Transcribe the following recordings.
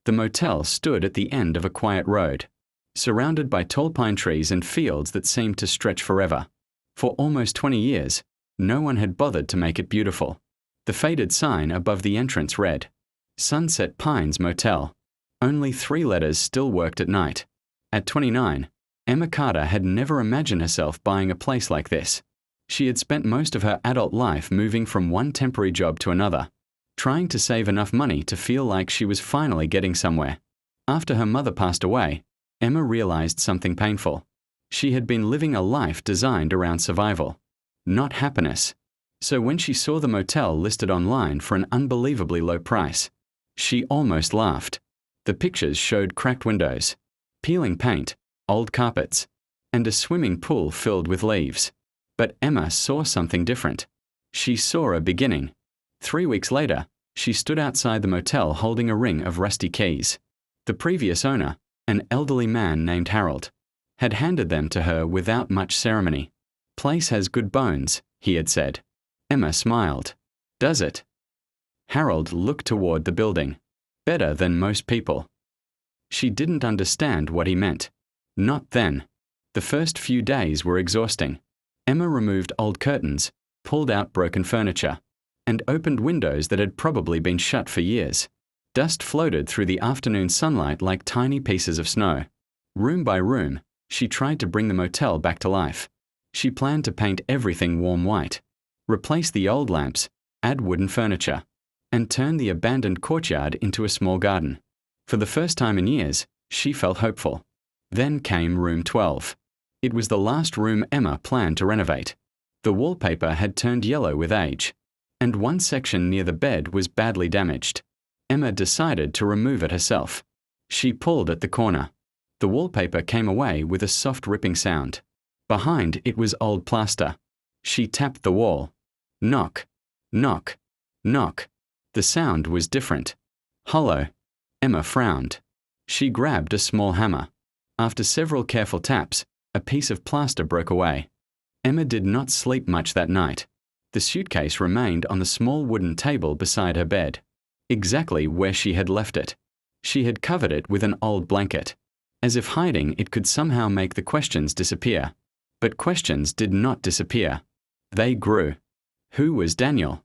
The motel stood at the end of a quiet road, surrounded by tall pine trees and fields that seemed to stretch forever. For almost 20 years, no one had bothered to make it beautiful. The faded sign above the entrance read, Sunset Pines Motel. Only 3 letters still worked at night. At 29, Emma Carter had never imagined herself buying a place like this. She had spent most of her adult life moving from one temporary job to another, trying to save enough money to feel like she was finally getting somewhere. After her mother passed away, Emma realized something painful. She had been living a life designed around survival, not happiness. So when she saw the motel listed online for an unbelievably low price, she almost laughed. The pictures showed cracked windows, peeling paint, old carpets, and a swimming pool filled with leaves. But Emma saw something different. She saw a beginning. 3 weeks later, she stood outside the motel holding a ring of rusty keys. The previous owner, an elderly man named Harold, had handed them to her without much ceremony. "Place has good bones," he had said. Emma smiled. "Does it?" Harold looked toward the building. "Better than most people." She didn't understand what he meant. Not then. The first few days were exhausting. Emma removed old curtains, pulled out broken furniture, and opened windows that had probably been shut for years. Dust floated through the afternoon sunlight like tiny pieces of snow. Room by room, she tried to bring the motel back to life. She planned to paint everything warm white, replace the old lamps, add wooden furniture, and turn the abandoned courtyard into a small garden. For the first time in years, she felt hopeful. Then came room 12. It was the last room Emma planned to renovate. The wallpaper had turned yellow with age, and one section near the bed was badly damaged. Emma decided to remove it herself. She pulled at the corner. The wallpaper came away with a soft ripping sound. Behind it was old plaster. She tapped the wall. Knock, knock, knock. The sound was different. Hollow. Emma frowned. She grabbed a small hammer. After several careful taps, a piece of plaster broke away. Emma did not sleep much that night. The suitcase remained on the small wooden table beside her bed, exactly where she had left it. She had covered it with an old blanket, as if hiding it could somehow make the questions disappear. But questions did not disappear. They grew. Who was Daniel?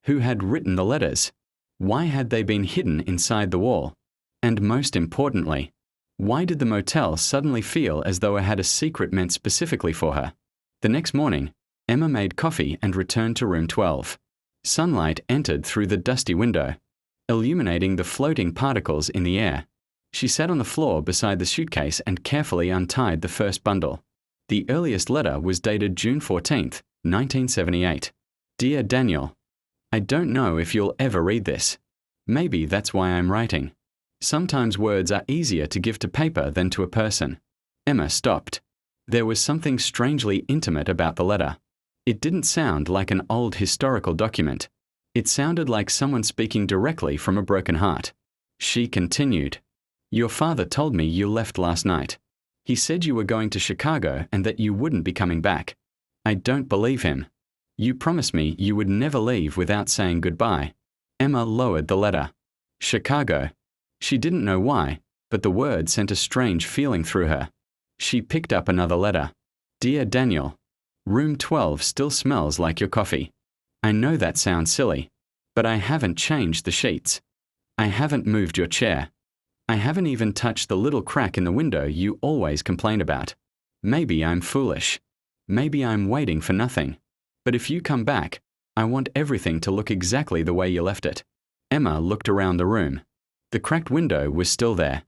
Who had written the letters? Why had they been hidden inside the wall? And most importantly, why did the motel suddenly feel as though it had a secret meant specifically for her? The next morning, Emma made coffee and returned to room 12. Sunlight entered through the dusty window, illuminating the floating particles in the air. She sat on the floor beside the suitcase and carefully untied the first bundle. The earliest letter was dated June 14, 1978. Dear Daniel, I don't know if you'll ever read this. Maybe that's why I'm writing. Sometimes words are easier to give to paper than to a person. Emma stopped. There was something strangely intimate about the letter. It didn't sound like an old historical document. It sounded like someone speaking directly from a broken heart. She continued. Your father told me you left last night. He said you were going to Chicago and that you wouldn't be coming back. I don't believe him. You promised me you would never leave without saying goodbye. Emma lowered the letter. Chicago. She didn't know why, but the word sent a strange feeling through her. She picked up another letter. Dear Daniel, room 12 still smells like your coffee. I know that sounds silly, but I haven't changed the sheets. I haven't moved your chair. I haven't even touched the little crack in the window you always complain about. Maybe I'm foolish. Maybe I'm waiting for nothing. But if you come back, I want everything to look exactly the way you left it. Emma looked around the room. The cracked window was still there.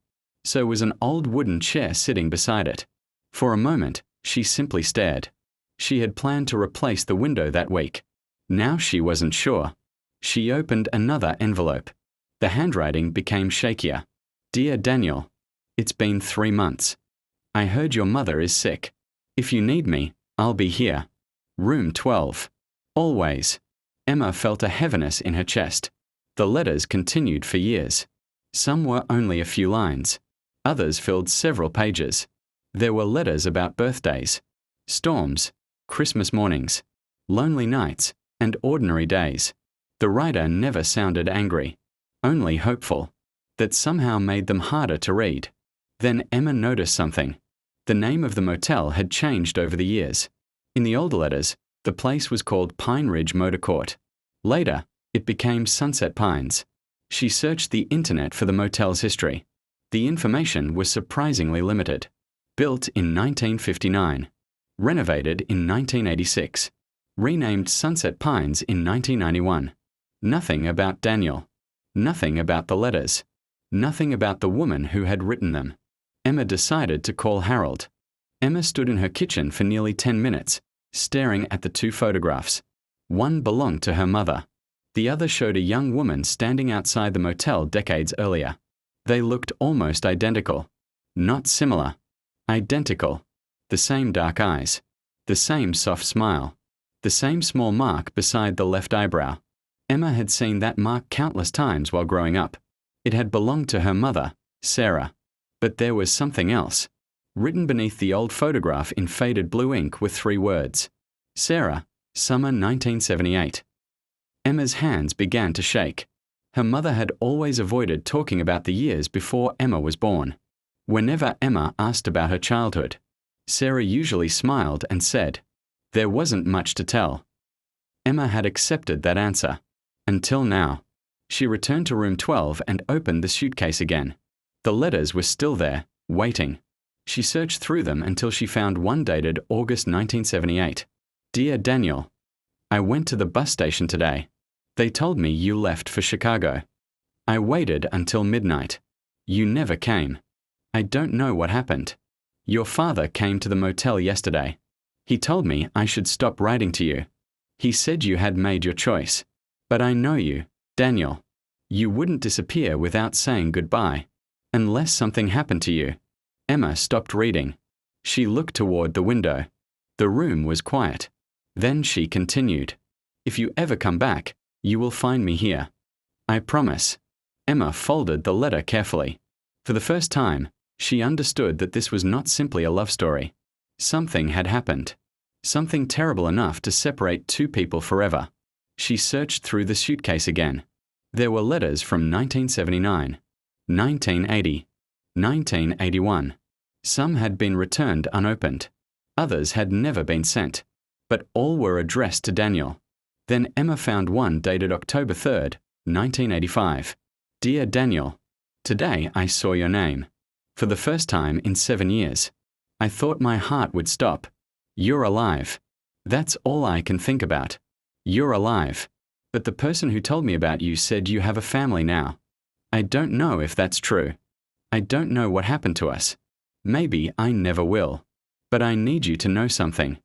So was an old wooden chair sitting beside it. For a moment, she simply stared. She had planned to replace the window that week. Now she wasn't sure. She opened another envelope. The handwriting became shakier. Dear Daniel, it's been 3 months. I heard your mother is sick. If you need me, I'll be here. Room 12. Always. Emma felt a heaviness in her chest. The letters continued for years. Some were only a few lines. Others filled several pages. There were letters about birthdays, storms, Christmas mornings, lonely nights, and ordinary days. The writer never sounded angry, only hopeful. that somehow made them harder to read. Then Emma noticed something. The name of the motel had changed over the years. In the older letters, the place was called Pine Ridge Motor Court. Later, it became Sunset Pines. She searched the internet for the motel's history. The information was surprisingly limited. Built in 1959. Renovated in 1986. Renamed Sunset Pines in 1991. Nothing about Daniel. Nothing about the letters. Nothing about the woman who had written them. Emma decided to call Harold. Emma stood in her kitchen for nearly 10 minutes, staring at the two photographs. One belonged to her mother. The other showed a young woman standing outside the motel decades earlier. They looked almost identical. Not similar. Identical. The same dark eyes. The same soft smile. The same small mark beside the left eyebrow. Emma had seen that mark countless times while growing up. It had belonged to her mother, Sarah. But there was something else. Written beneath the old photograph in faded blue ink were 3 words. Sarah, summer 1978. Emma's hands began to shake. Her mother had always avoided talking about the years before Emma was born. Whenever Emma asked about her childhood, Sarah usually smiled and said, "There wasn't much to tell." Emma had accepted that answer. Until now. She returned to room 12 and opened the suitcase again. The letters were still there, waiting. She searched through them until she found one dated August 1978. Dear Daniel, I went to the bus station today. They told me you left for Chicago. I waited until midnight. You never came. I don't know what happened. Your father came to the motel yesterday. He told me I should stop writing to you. He said you had made your choice. But I know you, Daniel. You wouldn't disappear without saying goodbye. Unless something happened to you. Emma stopped reading. She looked toward the window. The room was quiet. Then she continued. If you ever come back, you will find me here. I promise. Emma folded the letter carefully. For the first time, she understood that this was not simply a love story. Something had happened. Something terrible enough to separate 2 people forever. She searched through the suitcase again. There were letters from 1979, 1980, 1981. Some had been returned unopened. Others had never been sent. But all were addressed to Daniel. Then Emma found one dated October 3rd, 1985. Dear Daniel, today I saw your name. For the first time in 7 years. I thought my heart would stop. You're alive. That's all I can think about. You're alive. But the person who told me about you said you have a family now. I don't know if that's true. I don't know what happened to us. Maybe I never will. But I need you to know something.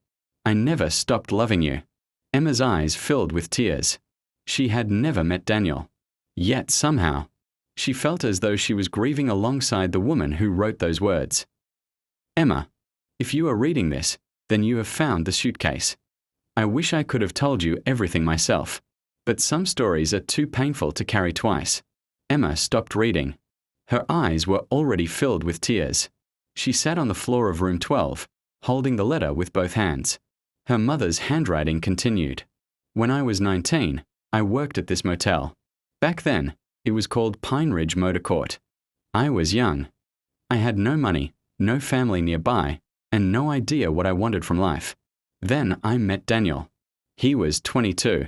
I never stopped loving you. Emma's eyes filled with tears. She had never met Daniel. Yet somehow, she felt as though she was grieving alongside the woman who wrote those words. Emma, if you are reading this, then you have found the suitcase. I wish I could have told you everything myself, but some stories are too painful to carry twice. Emma stopped reading. Her eyes were already filled with tears. She sat on the floor of room 12, holding the letter with both hands. Her mother's handwriting continued. When I was 19, I worked at this motel. Back then, it was called Pine Ridge Motor Court. I was young. I had no money, no family nearby, and no idea what I wanted from life. Then I met Daniel. He was 22.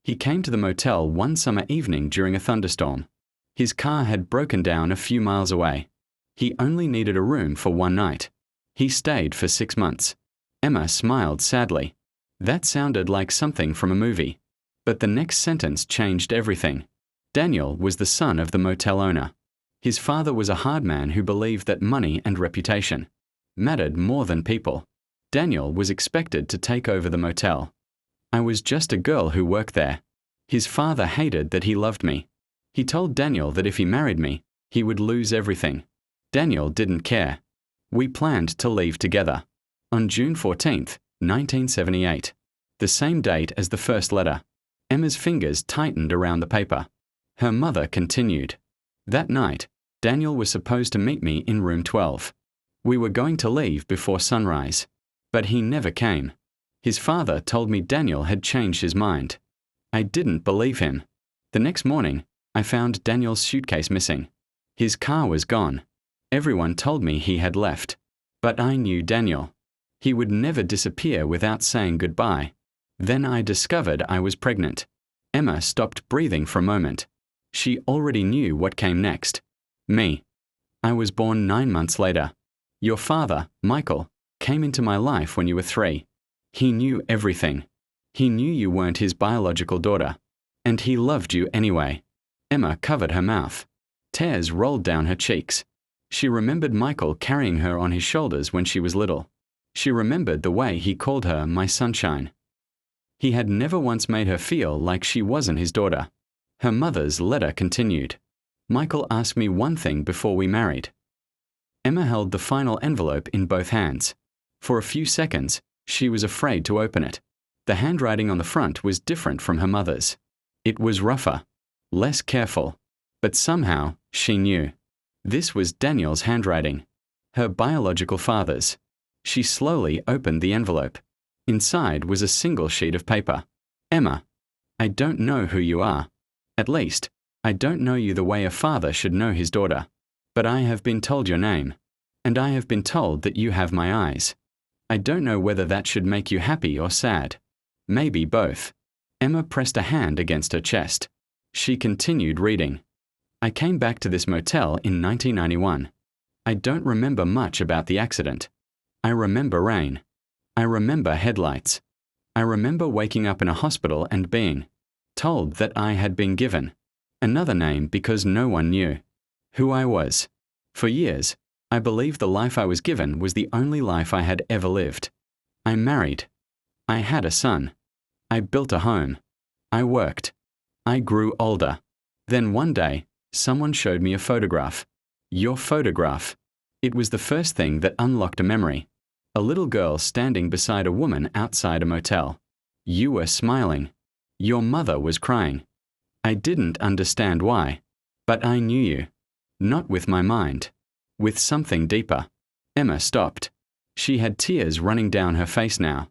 He came to the motel one summer evening during a thunderstorm. His car had broken down a few miles away. He only needed a room for one night. He stayed for 6 months. Emma smiled sadly. That sounded like something from a movie. But the next sentence changed everything. Daniel was the son of the motel owner. His father was a hard man who believed that money and reputation mattered more than people. Daniel was expected to take over the motel. I was just a girl who worked there. His father hated that he loved me. He told Daniel that if he married me, he would lose everything. Daniel didn't care. We planned to leave together. On June 14th, 1978, the same date as the first letter, Emma's fingers tightened around the paper. Her mother continued. That night, Daniel was supposed to meet me in room 12. We were going to leave before sunrise, but he never came. His father told me Daniel had changed his mind. I didn't believe him. The next morning, I found Daniel's suitcase missing. His car was gone. Everyone told me he had left. But I knew Daniel. He would never disappear without saying goodbye. Then I discovered I was pregnant. Emma stopped breathing for a moment. She already knew what came next. Me. I was born 9 months later. Your father, Michael, came into my life when you were 3. He knew everything. He knew you weren't his biological daughter. And he loved you anyway. Emma covered her mouth. Tears rolled down her cheeks. She remembered Michael carrying her on his shoulders when she was little. She remembered the way he called her my sunshine. He had never once made her feel like she wasn't his daughter. Her mother's letter continued. Michael asked me one thing before we married. Emma held the final envelope in both hands. For a few seconds, she was afraid to open it. The handwriting on the front was different from her mother's. It was rougher, less careful, but somehow she knew. This was Daniel's handwriting, her biological father's. She slowly opened the envelope. Inside was a single sheet of paper. Emma, I don't know who you are. At least, I don't know you the way a father should know his daughter. But I have been told your name, and I have been told that you have my eyes. I don't know whether that should make you happy or sad. Maybe both. Emma pressed a hand against her chest. She continued reading. I came back to this motel in 1991. I don't remember much about the accident. I remember rain. I remember headlights. I remember waking up in a hospital and being told that I had been given another name because no one knew who I was. For years, I believed the life I was given was the only life I had ever lived. I married. I had a son. I built a home. I worked. I grew older. Then one day, someone showed me a photograph. Your photograph. It was the first thing that unlocked a memory. A little girl standing beside a woman outside a motel. You were smiling. Your mother was crying. I didn't understand why, but I knew you. Not with my mind. With something deeper. Emma stopped. She had tears running down her face now.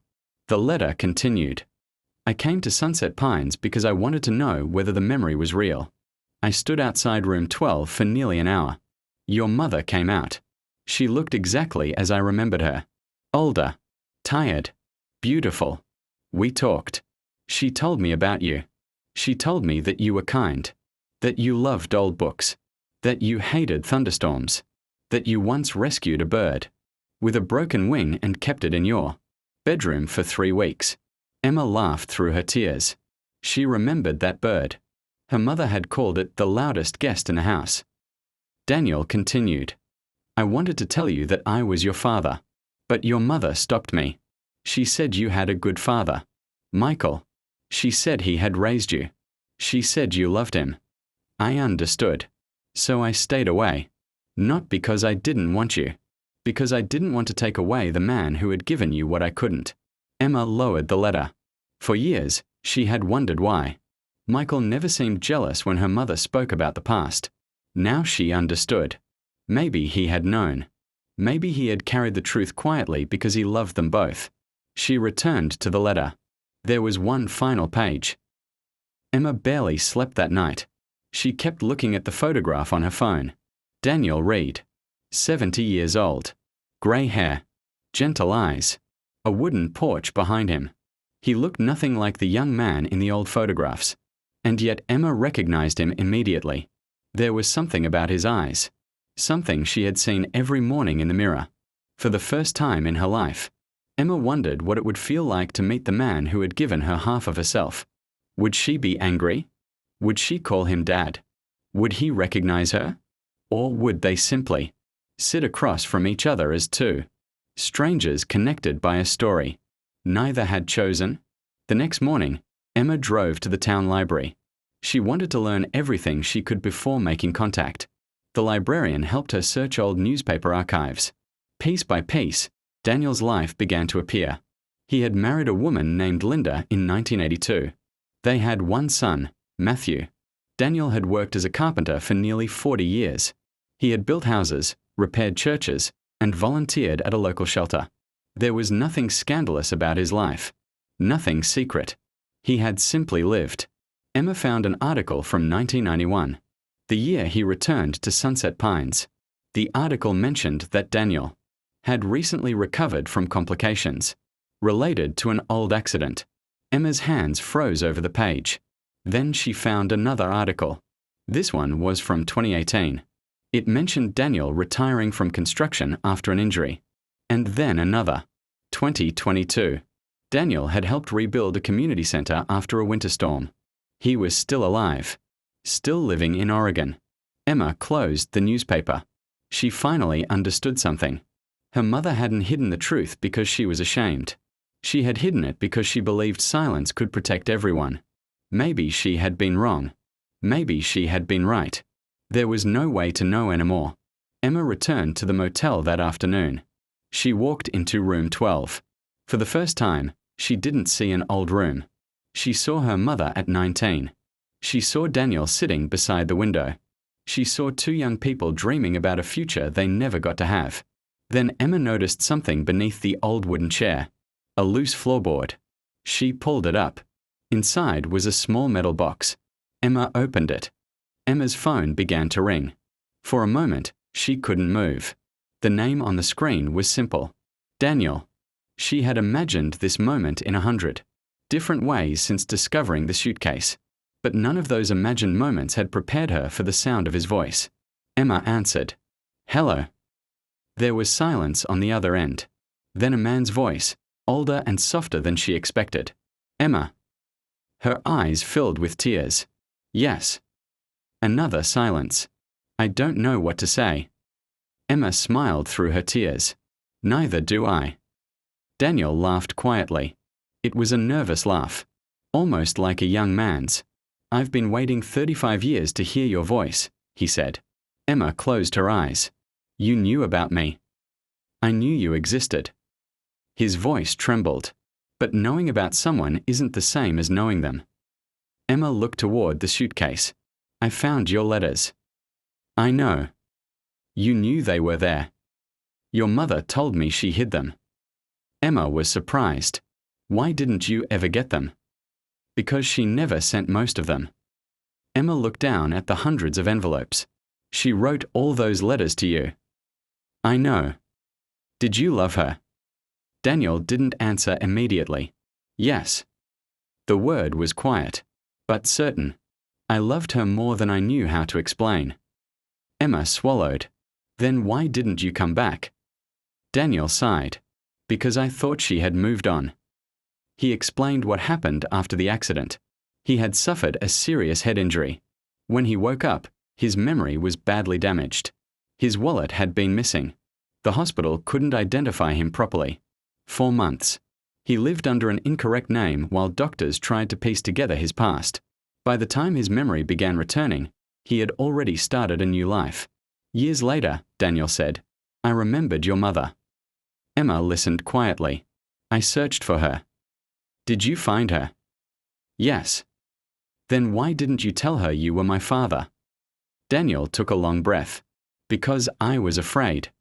The letter continued. I came to Sunset Pines because I wanted to know whether the memory was real. I stood outside room 12 for nearly an hour. Your mother came out. She looked exactly as I remembered her. Older. Tired. Beautiful. We talked. She told me about you. She told me that you were kind. That you loved old books. That you hated thunderstorms. That you once rescued a bird with a broken wing and kept it in your bedroom for 3 weeks. Emma laughed through her tears. She remembered that bird. Her mother had called it the loudest guest in the house. Daniel continued. I wanted to tell you that I was your father, but your mother stopped me. She said you had a good father. Michael. She said he had raised you. She said you loved him. I understood. So I stayed away. Not because I didn't want you. Because I didn't want to take away the man who had given you what I couldn't. Emma lowered the letter. For years, she had wondered why. Michael never seemed jealous when her mother spoke about the past. Now she understood. Maybe he had known. Maybe he had carried the truth quietly because he loved them both. She returned to the letter. There was one final page. Emma barely slept that night. She kept looking at the photograph on her phone. Daniel Reed. 70 years old. Grey hair. Gentle eyes. A wooden porch behind him. He looked nothing like the young man in the old photographs. And yet Emma recognized him immediately. There was something about his eyes. Something she had seen every morning in the mirror. For the first time in her life, Emma wondered what it would feel like to meet the man who had given her half of herself. Would she be angry? Would she call him Dad? Would he recognize her? Or would they simply sit across from each other as two strangers connected by a story? Neither had chosen. The next morning, Emma drove to the town library. She wanted to learn everything she could before making contact. The librarian helped her search old newspaper archives. Piece by piece, Daniel's life began to appear. He had married a woman named Linda in 1982. They had one son, Matthew. Daniel had worked as a carpenter for nearly 40 years. He had built houses, repaired churches, and volunteered at a local shelter. There was nothing scandalous about his life. Nothing secret. He had simply lived. Emma found an article from 1991. The year he returned to Sunset Pines. The article mentioned that Daniel had recently recovered from complications related to an old accident. Emma's hands froze over the page. Then she found another article. This one was from 2018. It mentioned Daniel retiring from construction after an injury. And then another. 2022. Daniel had helped rebuild a community center after a winter storm. He was still alive, still living in Oregon. Emma closed the newspaper. She finally understood something. Her mother hadn't hidden the truth because she was ashamed. She had hidden it because she believed silence could protect everyone. Maybe she had been wrong. Maybe she had been right. There was no way to know anymore. Emma returned to the motel that afternoon. She walked into room 12. For the first time, she didn't see an old room. She saw her mother at 19. She saw Daniel sitting beside the window. She saw two young people dreaming about a future they never got to have. Then Emma noticed something beneath the old wooden chair. A loose floorboard. She pulled it up. Inside was a small metal box. Emma opened it. Emma's phone began to ring. For a moment, she couldn't move. The name on the screen was simple. Daniel. She had imagined this moment in 100 different ways since discovering the suitcase. But none of those imagined moments had prepared her for the sound of his voice. Emma answered. Hello. There was silence on the other end. Then a man's voice, older and softer than she expected. Emma. Her eyes filled with tears. Yes. Another silence. I don't know what to say. Emma smiled through her tears. Neither do I. Daniel laughed quietly. It was a nervous laugh, almost like a young man's. I've been waiting 35 years to hear your voice, he said. Emma closed her eyes. You knew about me. I knew you existed. His voice trembled. But knowing about someone isn't the same as knowing them. Emma looked toward the suitcase. I found your letters. I know. You knew they were there. Your mother told me she hid them. Emma was surprised. Why didn't you ever get them? Because she never sent most of them. Emma looked down at the hundreds of envelopes. She wrote all those letters to you. I know. Did you love her? Daniel didn't answer immediately. Yes. The word was quiet, but certain. I loved her more than I knew how to explain. Emma swallowed. Then why didn't you come back? Daniel sighed. Because I thought she had moved on. He explained what happened after the accident. He had suffered a serious head injury. When he woke up, his memory was badly damaged. His wallet had been missing. The hospital couldn't identify him properly. 4 months. He lived under an incorrect name while doctors tried to piece together his past. By the time his memory began returning, he had already started a new life. Years later, Daniel said, I remembered your mother. Emma listened quietly. I searched for her. Did you find her? Yes. Then why didn't you tell her you were my father? Daniel took a long breath. Because I was afraid.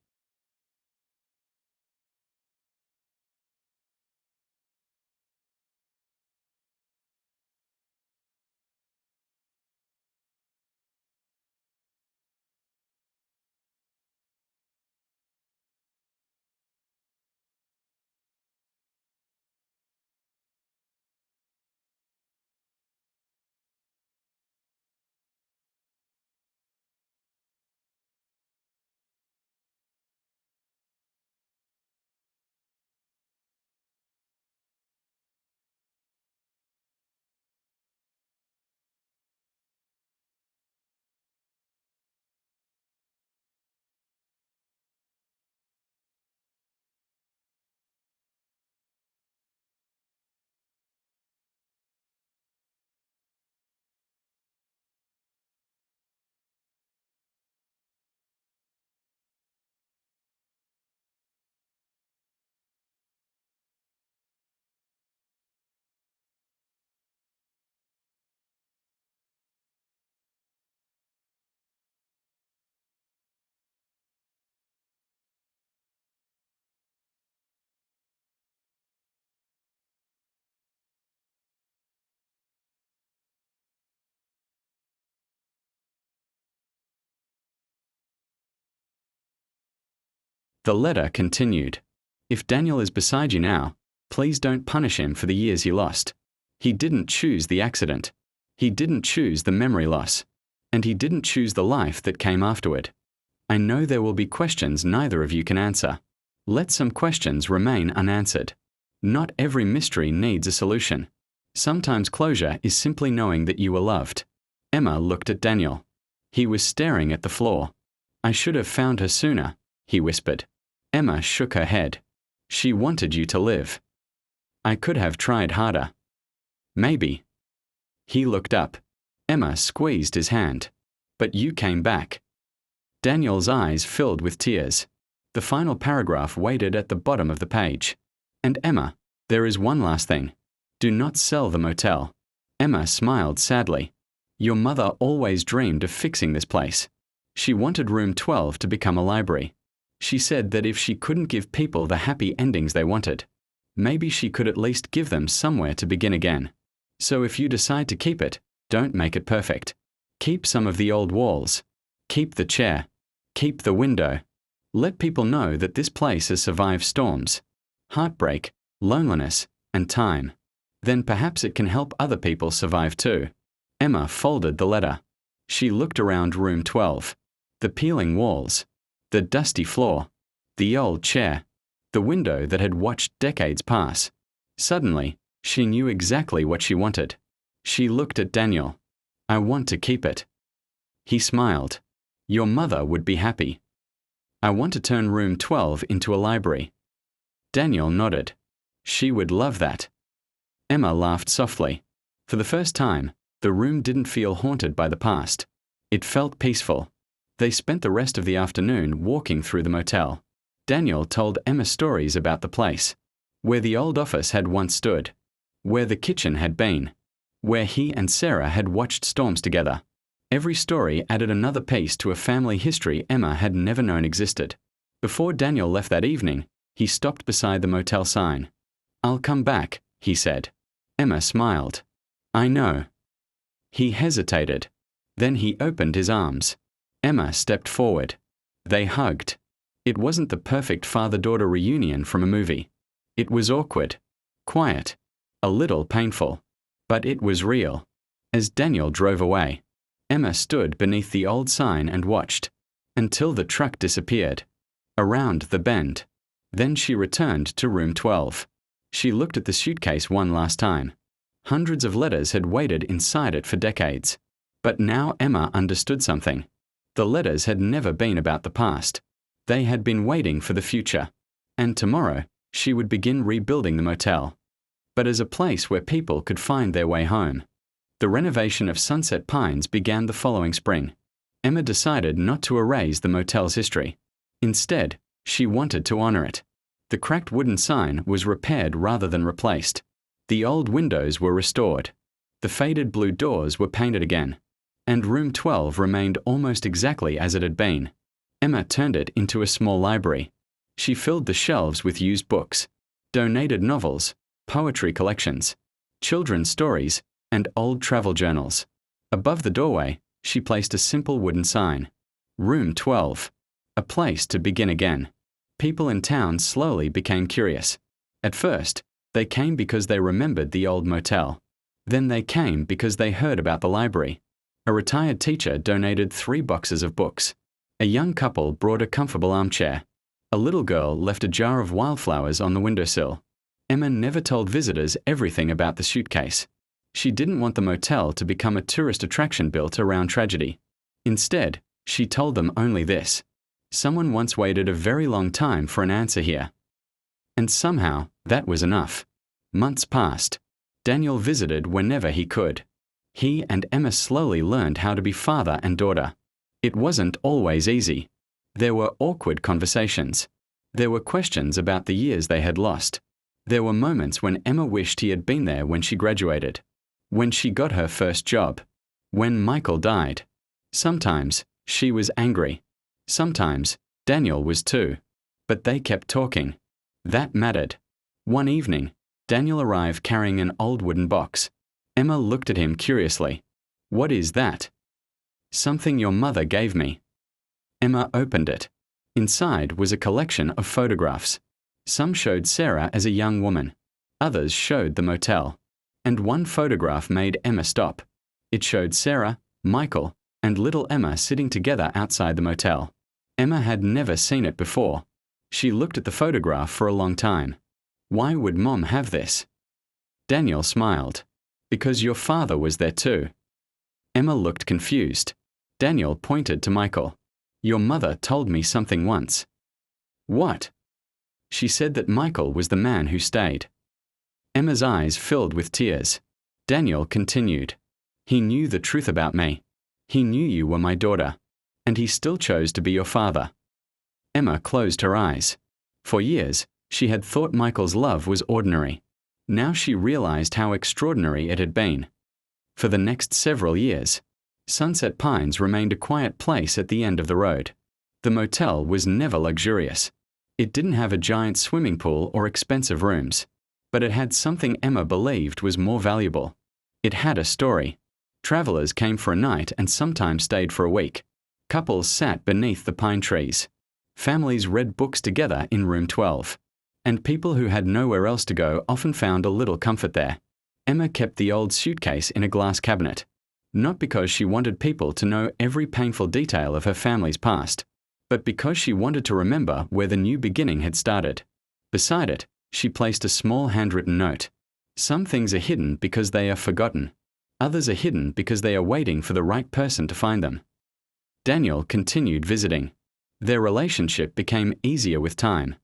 The letter continued. If Daniel is beside you now, please don't punish him for the years he lost. He didn't choose the accident. He didn't choose the memory loss. And he didn't choose the life that came afterward. I know there will be questions neither of you can answer. Let some questions remain unanswered. Not every mystery needs a solution. Sometimes closure is simply knowing that you were loved. Emma looked at Daniel. He was staring at the floor. I should have found her sooner, he whispered. Emma shook her head. She wanted you to live. I could have tried harder. Maybe. He looked up. Emma squeezed his hand. But you came back. Daniel's eyes filled with tears. The final paragraph waited at the bottom of the page. And Emma, there is one last thing. Do not sell the motel. Emma smiled sadly. Your mother always dreamed of fixing this place. She wanted room 12 to become a library. She said that if she couldn't give people the happy endings they wanted, maybe she could at least give them somewhere to begin again. So if you decide to keep it, don't make it perfect. Keep some of the old walls. Keep the chair. Keep the window. Let people know that this place has survived storms, heartbreak, loneliness, and time. Then perhaps it can help other people survive too. Emma folded the letter. She looked around room 12. The peeling walls. The dusty floor. The old chair. The window that had watched decades pass. Suddenly, she knew exactly what she wanted. She looked at Daniel. I want to keep it. He smiled. Your mother would be happy. I want to turn room 12 into a library. Daniel nodded. She would love that. Emma laughed softly. For the first time, the room didn't feel haunted by the past. It felt peaceful. They spent the rest of the afternoon walking through the motel. Daniel told Emma stories about the place, where the old office had once stood, where the kitchen had been, where he and Sarah had watched storms together. Every story added another piece to a family history Emma had never known existed. Before Daniel left that evening, he stopped beside the motel sign. I'll come back, he said. Emma smiled. I know. He hesitated. Then he opened his arms. Emma stepped forward. They hugged. It wasn't the perfect father-daughter reunion from a movie. It was awkward, quiet, a little painful. But it was real. As Daniel drove away, Emma stood beneath the old sign and watched, until the truck disappeared, around the bend. Then she returned to room 12. She looked at the suitcase one last time. Hundreds of letters had waited inside it for decades. But now Emma understood something. The letters had never been about the past. They had been waiting for the future. And tomorrow, she would begin rebuilding the motel. But as a place where people could find their way home. The renovation of Sunset Pines began the following spring. Emma decided not to erase the motel's history. Instead, she wanted to honor it. The cracked wooden sign was repaired rather than replaced. The old windows were restored. The faded blue doors were painted again. And room 12 remained almost exactly as it had been. Emma turned it into a small library. She filled the shelves with used books, donated novels, poetry collections, children's stories, and old travel journals. Above the doorway, she placed a simple wooden sign. Room 12. A place to begin again. People in town slowly became curious. At first, they came because they remembered the old motel. Then they came because they heard about the library. A retired teacher donated 3 boxes of books. A young couple brought a comfortable armchair. A little girl left a jar of wildflowers on the windowsill. Emma never told visitors everything about the suitcase. She didn't want the motel to become a tourist attraction built around tragedy. Instead, she told them only this. Someone once waited a very long time for an answer here. And somehow, that was enough. Months passed. Daniel visited whenever he could. He and Emma slowly learned how to be father and daughter. It wasn't always easy. There were awkward conversations. There were questions about the years they had lost. There were moments when Emma wished he had been there when she graduated, when she got her first job, when Michael died. Sometimes she was angry. Sometimes Daniel was too. But they kept talking. That mattered. One evening, Daniel arrived carrying an old wooden box. Emma looked at him curiously. What is that? Something your mother gave me. Emma opened it. Inside was a collection of photographs. Some showed Sarah as a young woman. Others showed the motel. And one photograph made Emma stop. It showed Sarah, Michael, and little Emma sitting together outside the motel. Emma had never seen it before. She looked at the photograph for a long time. Why would Mom have this? Daniel smiled. Because your father was there too. Emma looked confused. Daniel pointed to Michael. Your mother told me something once. What? She said that Michael was the man who stayed. Emma's eyes filled with tears. Daniel continued. He knew the truth about me. He knew you were my daughter. And he still chose to be your father. Emma closed her eyes. For years, she had thought Michael's love was ordinary. Now she realized how extraordinary it had been. For the next several years, Sunset Pines remained a quiet place at the end of the road. The motel was never luxurious. It didn't have a giant swimming pool or expensive rooms. But it had something Emma believed was more valuable. It had a story. Travelers came for a night and sometimes stayed for a week. Couples sat beneath the pine trees. Families read books together in room 12. And people who had nowhere else to go often found a little comfort there. Emma kept the old suitcase in a glass cabinet. Not because she wanted people to know every painful detail of her family's past, but because she wanted to remember where the new beginning had started. Beside it, she placed a small handwritten note. Some things are hidden because they are forgotten. Others are hidden because they are waiting for the right person to find them. Daniel continued visiting. Their relationship became easier with time.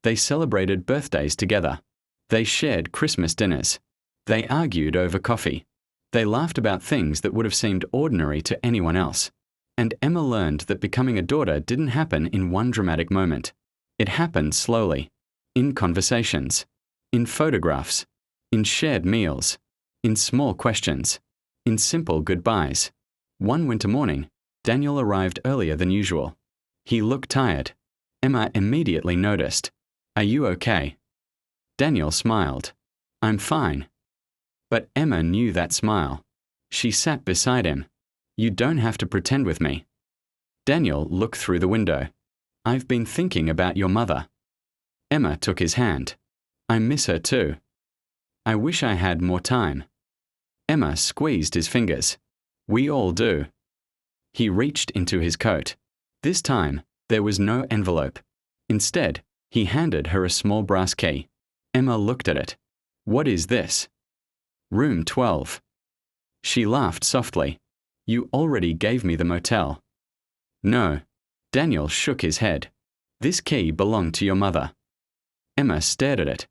They celebrated birthdays together. They shared Christmas dinners. They argued over coffee. They laughed about things that would have seemed ordinary to anyone else. And Emma learned that becoming a daughter didn't happen in one dramatic moment. It happened slowly. In conversations. In photographs. In shared meals. In small questions. In simple goodbyes. One winter morning, Daniel arrived earlier than usual. He looked tired. Emma immediately noticed. Are you okay? Daniel smiled. I'm fine. But Emma knew that smile. She sat beside him. You don't have to pretend with me. Daniel looked through the window. I've been thinking about your mother. Emma took his hand. I miss her too. I wish I had more time. Emma squeezed his fingers. We all do. He reached into his coat. This time, there was no envelope. Instead, he handed her a small brass key. Emma looked at it. What is this? Room 12. She laughed softly. You already gave me the motel. No. Daniel shook his head. This key belonged to your mother. Emma stared at it.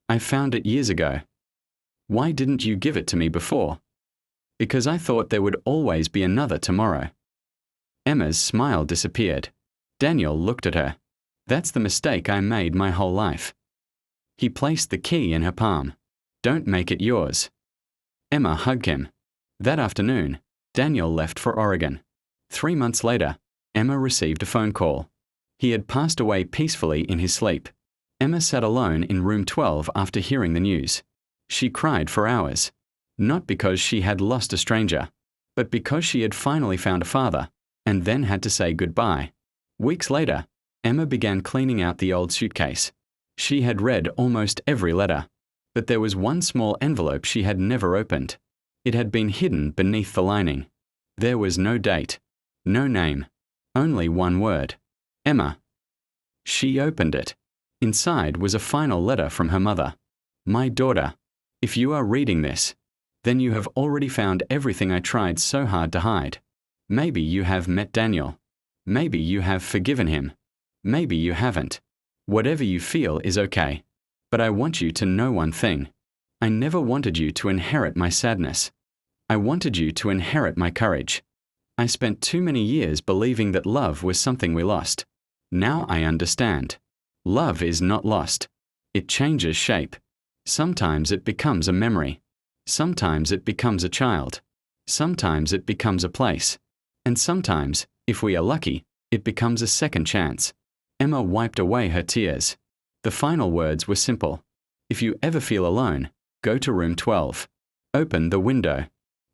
I found it years ago. Why didn't you give it to me before? Because I thought there would always be another tomorrow. Emma's smile disappeared. Daniel looked at her. That's the mistake I made my whole life. He placed the key in her palm. Don't make it yours. Emma hugged him. That afternoon, Daniel left for Oregon. 3 months later, Emma received a phone call. He had passed away peacefully in his sleep. Emma sat alone in room 12 after hearing the news. She cried for hours. Not because she had lost a stranger, but because she had finally found a father, and then had to say goodbye. Weeks later, Emma began cleaning out the old suitcase. She had read almost every letter, but there was one small envelope she had never opened. It had been hidden beneath the lining. There was no date, no name, only one word. Emma. She opened it. Inside was a final letter from her mother. My daughter, if you are reading this, then you have already found everything I tried so hard to hide. Maybe you have met Daniel. Maybe you have forgiven him. Maybe you haven't. Whatever you feel is okay. But I want you to know one thing. I never wanted you to inherit my sadness. I wanted you to inherit my courage. I spent too many years believing that love was something we lost. Now I understand. Love is not lost. It changes shape. Sometimes it becomes a memory. Sometimes it becomes a child. Sometimes it becomes a place. And sometimes, if we are lucky, it becomes a second chance. Emma wiped away her tears. The final words were simple. If you ever feel alone, go to room 12. Open the window.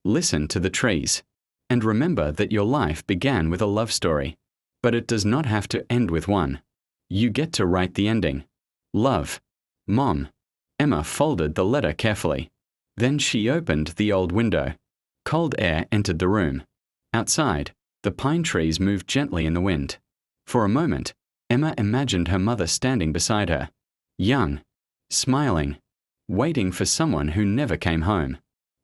Listen to the trees. And remember that your life began with a love story. But it does not have to end with one. You get to write the ending. Love. Mom. Emma folded the letter carefully. Then she opened the old window. Cold air entered the room. Outside, the pine trees moved gently in the wind. For a moment, Emma imagined her mother standing beside her, young, smiling, waiting for someone who never came home.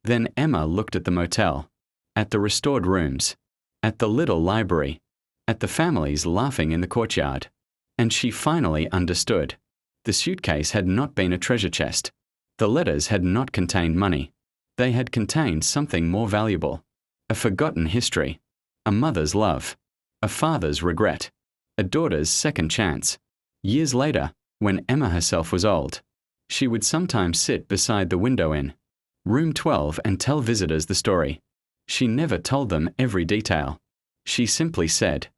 Then Emma looked at the motel, at the restored rooms, at the little library, at the families laughing in the courtyard. And she finally understood. The suitcase had not been a treasure chest. The letters had not contained money. They had contained something more valuable. A forgotten history. A mother's love. A father's regret. A daughter's second chance. Years later, when Emma herself was old, she would sometimes sit beside the window in room 12 and tell visitors the story. She never told them every detail. She simply said,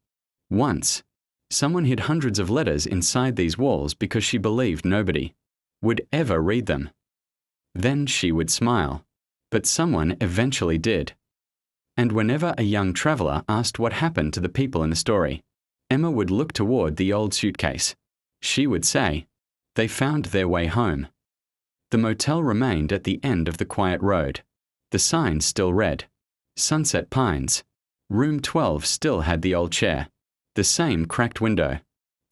"Once, someone hid hundreds of letters inside these walls because she believed nobody would ever read them." Then she would smile. But someone eventually did. And whenever a young traveler asked what happened to the people in the story, Emma would look toward the old suitcase. She would say, "They found their way home." The motel remained at the end of the quiet road. The sign still read, "Sunset Pines." Room 12 still had the old chair, the same cracked window,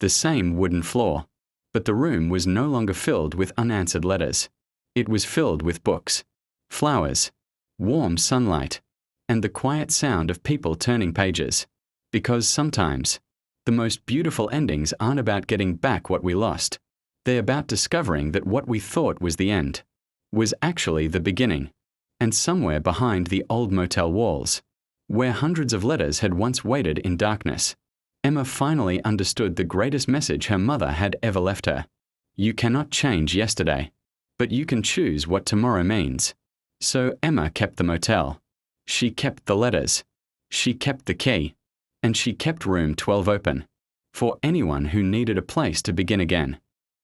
the same wooden floor. But the room was no longer filled with unanswered letters. It was filled with books, flowers, warm sunlight, and the quiet sound of people turning pages. Because sometimes, the most beautiful endings aren't about getting back what we lost. They're about discovering that what we thought was the end was actually the beginning. And somewhere behind the old motel walls, where hundreds of letters had once waited in darkness, Emma finally understood the greatest message her mother had ever left her. You cannot change yesterday, but you can choose what tomorrow means. So Emma kept the motel. She kept the letters. She kept the key. And she kept room 12 open for anyone who needed a place to begin again.